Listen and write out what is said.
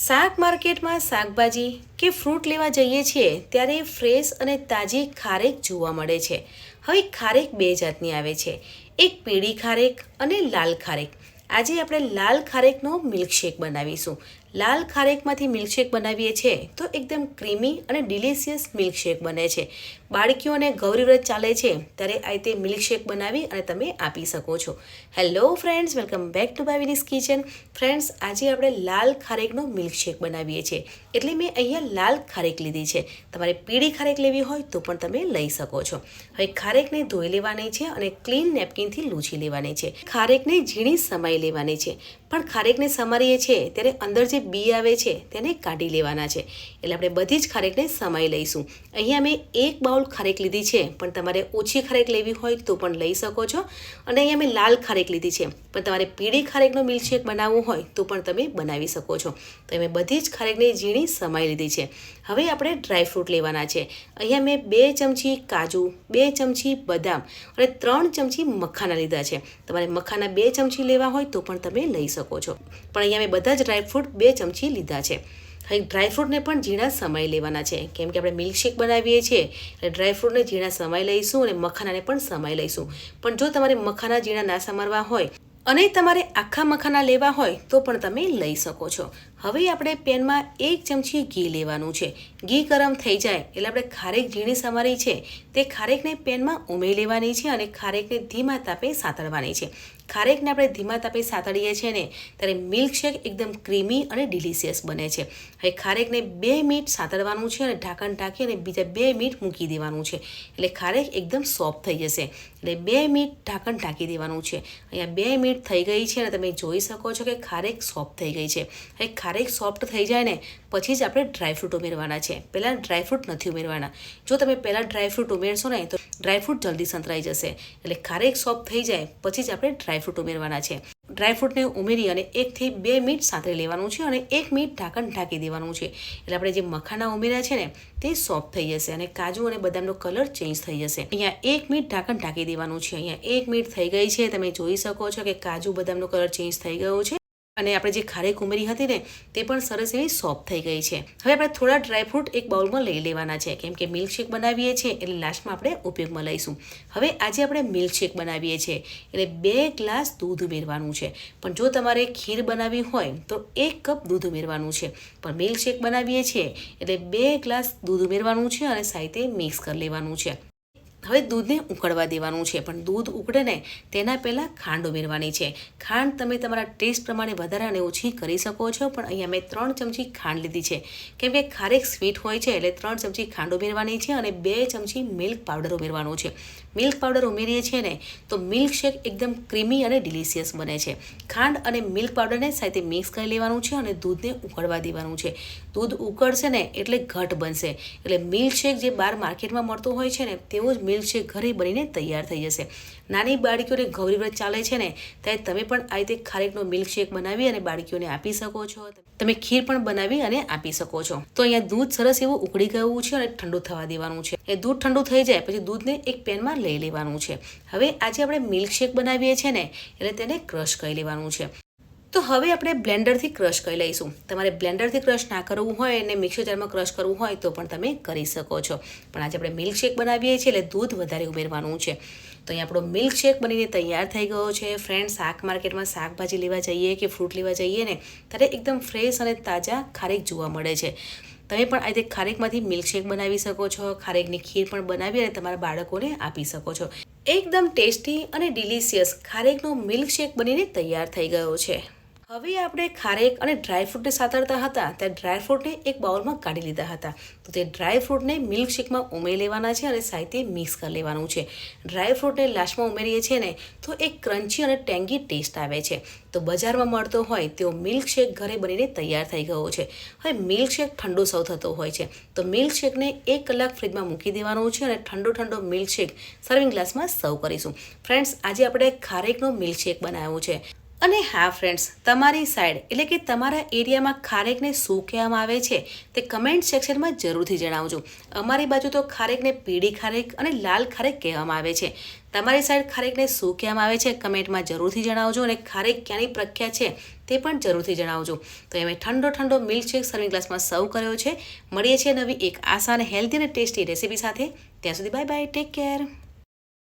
શાક માર્કેટમાં શાકભાજી કે ફ્રૂટ લેવા જઈએ છીએ ત્યારે ફ્રેશ અને તાજી ખારેક જોવા મળે છે. હવે ખારેક બે જાતની આવે છે, એક પીળી ખારેક અને લાલ ખારેક. આજે આપણે લાલ ખારેકનો મિલ્કશેક બનાવીશું. લાલ ખારેકમાંથી મિલ્કશેક બનાવીએ છીએ તો એકદમ ક્રીમી અને ડિલિશિયસ મિલ્કશેક બને છે. બાળકીઓને ગૌરી વ્રત ચાલે છે ત્યારે આ રીતે મિલ્કશેક બનાવી અને તમે આપી શકો છો. Hello friends, welcome back to Bhavini's kitchen. Friends, આજે આપણે લાલ ખારેકનો મિલ્કશેક બનાવીએ છીએ, એટલે મેં અહીંયા લાલ ખારેક લીધી છે. તમારે પીળી ખારેક લેવી હોય તો પણ તમે લઈ શકો છો. હવે ખારેકને ધોઈ લેવાની છે અને ક્લીન નેપકિનથી લૂછી લેવાની છે. ખારેકને ઝીણી સમાઈ લેવાની છે, પણ ખારેકને સમારીએ છીએ ત્યારે અંદર જે બી આવે છે તેને કાઢી લેવાના છે. એટલે આપણે બધી જ ખારેકને સમાઈ લઈશું. અહીંયા મેં એક બાઉલ ખારેક લીધી છે, પણ તમારે ઓછી ખારેક લેવી હોય તો પણ લઈ શકો છો. અને અહીંયા મેં લાલ ખારેક લીધી છે, પણ તમારે પીળી ખારેકનો મિલ્કશેક બનાવવો હોય તો પણ તમે બનાવી શકો છો. તો મેં બધી જ ખારેકને ઝીણી સમાઈ લીધી છે. હવે આપણે ડ્રાયફ્રૂટ લેવાના છે. અહીંયા મેં 2 ચમચી કાજુ, 2 ચમચી બદામ અને 3 ચમચી મખાના લીધા છે. તમારે મખાના 2 ચમચી લેવા હોય તો પણ તમે લઈ શકો છો, પણ અહીંયા મેં બધા જ ડ્રાયફ્રૂટ 2 ચમચી લીધા છે. હવે ડ્રાયફ્રૂટને પણ ઝીણા સમાઈ લેવાના છે, કેમ કે આપણે મિલ્કશેક બનાવીએ છીએ એટલે ડ્રાયફ્રૂટને ઝીણા સમાઈ લઈશું અને મખાનાને પણ સમાઈ લઈશું. પણ જો તમારે મખાના ઝીણા ના સમારવા હોય અને તમારે આખા મખાના લેવા હોય તો પણ તમે લઈ શકો છો. હવે આપણે પેનમાં 1 ચમચી ઘી લેવાનું છે. ઘી ગરમ થઈ જાય એટલે આપણે ખારેક ઝીણી સમારી છે તે ખારેકને પેનમાં ઉમેરી લેવાની છે અને ખારેકને ધીમા તાપે સાતળવાની છે. ખારેકને આપણે ધીમા તાપે સાતળીએ છીએ ને ત્યારે મિલ્કશેક એકદમ ક્રીમી અને ડિલિશિયસ બને છે. હવે ખારેકને 2 મિનિટ સાતળવાનું છે અને ઢાંકણ ઢાંકી અને બીજા 2 મિનિટ મૂકી દેવાનું છે, એટલે ખારેક એકદમ સોફ્ટ થઈ જશે. એટલે 2 મિનિટ ઢાંકણ ઢાંકી દેવાનું છે. અહીંયા 2 મિનિટ થઈ ગઈ છે અને તમે જોઈ શકો છો કે ખારેક સોફ્ટ થઈ ગઈ છે. હવે ખારેક સોફ્ટ થઈ જાય ને પછી જ આપણે ડ્રાયફ્રૂટ ઉમેરવાના છે. પહેલાં ડ્રાયફ્રૂટ નથી ઉમેરવાના. જો તમે પહેલાં ડ્રાયફ્રૂટ ઉમેરશો ને તો ડ્રાયફ્રૂટ જલ્દી સંતરાઈ જશે. એટલે ખારેક સોફ્ટ થઈ જાય પછી જ આપણે ડ્રાયફ્રૂટ ઉમેરવાના છે. ડ્રાયફ્રૂટને ઉમેરી અને 1 થી 2 મિનિટ સાંતળી લેવાનું છે અને 1 મિનિટ ઢાંકણ ઢાંકી દેવાનું છે. એટલે આપણે જે મખાના ઉમેર્યા છે ને તે સોફ્ટ થઈ જશે અને કાજુ અને બદામનો કલર ચેન્જ થઈ જશે. અહીંયા 1 મિનિટ ઢાંકણ ઢાંકી દેવાનું છે. અહીંયા 1 મિનિટ થઈ ગઈ છે. તમે જોઈ શકો છો કે કાજુ બદામનો કલર ચેન્જ થઈ ગયો છે અને આપણે જે ખારેક ઉમેરી હતી ને તે પણ સરસ એવી સોફ્ટ થઈ ગઈ છે. હવે આપણે થોડા ડ્રાયફ્રૂટ એક બાઉલમાં લઈ લેવાના છે, કેમ કે મિલ્કશેક બનાવીએ છીએ એટલે લાસ્ટમાં આપણે ઉપયોગમાં લઈશું. હવે આજે આપણે મિલ્કશેક બનાવીએ છીએ એટલે 2 ગ્લાસ દૂધ ઉમેરવાનું છે. પણ જો તમારે ખીર બનાવવી હોય તો 1 કપ દૂધ ઉમેરવાનું છે. પણ મિલ્કશેક બનાવીએ છીએ એટલે 2 ગ્લાસ દૂધ ઉમેરવાનું છે અને સાથે મિક્સ કરી લેવાનું છે. હવે દૂધને ઉકળવા દેવાનું છે, પણ દૂધ ઉકળે ને તેના પહેલાં ખાંડ ઉમેરવાની છે. ખાંડ તમે તમારા ટેસ્ટ પ્રમાણે વધારે અને ઓછી કરી શકો છો, પણ અહીંયા મેં 3 ચમચી ખાંડ લીધી છે, કેમ કે ખારેક સ્વીટ હોય છે એટલે 3 ચમચી ખાંડ ઉમેરવાની છે અને 2 ચમચી મિલ્ક પાવડર ઉમેરવાનો છે. મિલ્ક પાવડર ઉમેરીએ છીએ ને તો મિલ્કશેક એકદમ ક્રીમી અને ડિલિશિયસ બને છે. ખાંડ અને મિલ્ક પાવડરને સાથે મિક્સ કરી લેવાનું છે અને દૂધને ઉકળવા દેવાનું છે. દૂધ ઉકળશે ને એટલે ઘટ બનશે, એટલે મિલ્કશેક જે બહાર માર્કેટમાં મળતું હોય છે ને તેવું જ મિલ્કશેક ઘરે બનીને તૈયાર થઈ જશે. નાની બાળકીઓને ગૌરી વ્રત ચાલે છે ને ત્યારે તમે પણ આ રીતે ખારેકનો મિલ્કશેક બનાવી અને બાળકીઓને આપી શકો છો. તમે ખીર પણ બનાવી અને આપી શકો છો. તો અહીંયા દૂધ સરસ એવું ઉકળી ગયું છે અને ઠંડુ થવા દેવાનું છે. એ દૂધ ઠંડુ થઈ જાય પછી દૂધને એક પેનમાં લઈ લેવાનું છે. હવે આજે આપણે મિલ્કશેક બનાવીએ છીએ ને એટલે તેને ક્રશ કરી લેવાનું છે. તો હવે આપણે બ્લેન્ડરથી ક્રશ કરી લઈશું. તમારે બ્લેન્ડરથી ક્રશ ના કરવું હોય અને મિક્સર જારમાં ક્રશ કરવું હોય તો પણ તમે કરી શકો છો. પણ આજે આપણે મિલ્કશેક બનાવીએ છીએ એટલે દૂધ વધારે ઉમેરવાનું છે. તો અહીં આપણો મિલ્કશેક બનીને તૈયાર થઈ ગયો છે. ફ્રેન્ડ, શાક માર્કેટમાં શાકભાજી લેવા જઈએ કે ફ્રૂટ લેવા જઈએ ને ત્યારે એકદમ ફ્રેશ અને તાજા ખારેક જોવા મળે છે. તમે પણ આ રીતે ખારેકમાંથી મિલ્કશેક બનાવી શકો છો. ખારેકની ખીર પણ બનાવી અને તમારા બાળકોને આપી શકો છો. એકદમ ટેસ્ટી અને ડિલિશિયસ ખારેકનો મિલ્કશેક બનીને તૈયાર થઈ ગયો છે. હવે આપણે ખારેક અને ડ્રાયફ્રૂટને સાતળતા હતા ત્યારે ડ્રાયફ્રૂટને એક બાઉલમાં કાઢી લીધા હતા. તો તે ડ્રાયફ્રૂટને મિલ્કશેકમાં ઉમેરી લેવાના છે અને સાથે મિક્સ કરી લેવાનું છે. ડ્રાયફ્રૂટને લાસ્ટમાં ઉમેરીએ છીએ ને તો એક ક્રન્ચી અને ટેંગી ટેસ્ટ આવે છે. તો બજારમાં મળતો હોય તેવો મિલ્કશેક ઘરે બનીને તૈયાર થઈ ગયો છે. હવે મિલ્કશેક ઠંડો સર્વ થતો હોય છે તો મિલ્કશેકને 1 કલાક ફ્રીજમાં મૂકી દેવાનું છે અને ઠંડો મિલ્કશેક સર્વિંગ ગ્લાસમાં સર્વ કરીશું. ફ્રેન્ડ્સ, આજે આપણે ખારેકનો મિલ્કશેક બનાવ્યો છે. અને હા ફ્રેન્ડ્સ, તમારી સાઈડ એટલે કે તમારા એરિયામાં ખારેકને શું કહેવામાં આવે છે તે કમેન્ટ સેક્શનમાં જરૂરથી જણાવજો. અમારી બાજુ તો ખારેકને પીળી ખારેક અને લાલ ખારેક કહેવામાં આવે છે. તમારી સાઈડ ખારેકને શું કહેવામાં આવે છે કમેન્ટમાં જરૂરથી જણાવજો અને ખારેક ક્યાંની પ્રખ્યાત છે તે પણ જરૂરથી જણાવજો. તો અમે ઠંડો મિલ્કશેક સર્વિંગ ગ્લાસમાં સર્વ કર્યો છે. મળીએ છીએ નવી એક આસાન હેલ્ધી અને ટેસ્ટી રેસીપી સાથે. ત્યાં સુધી બાય બાય, ટેક કેર.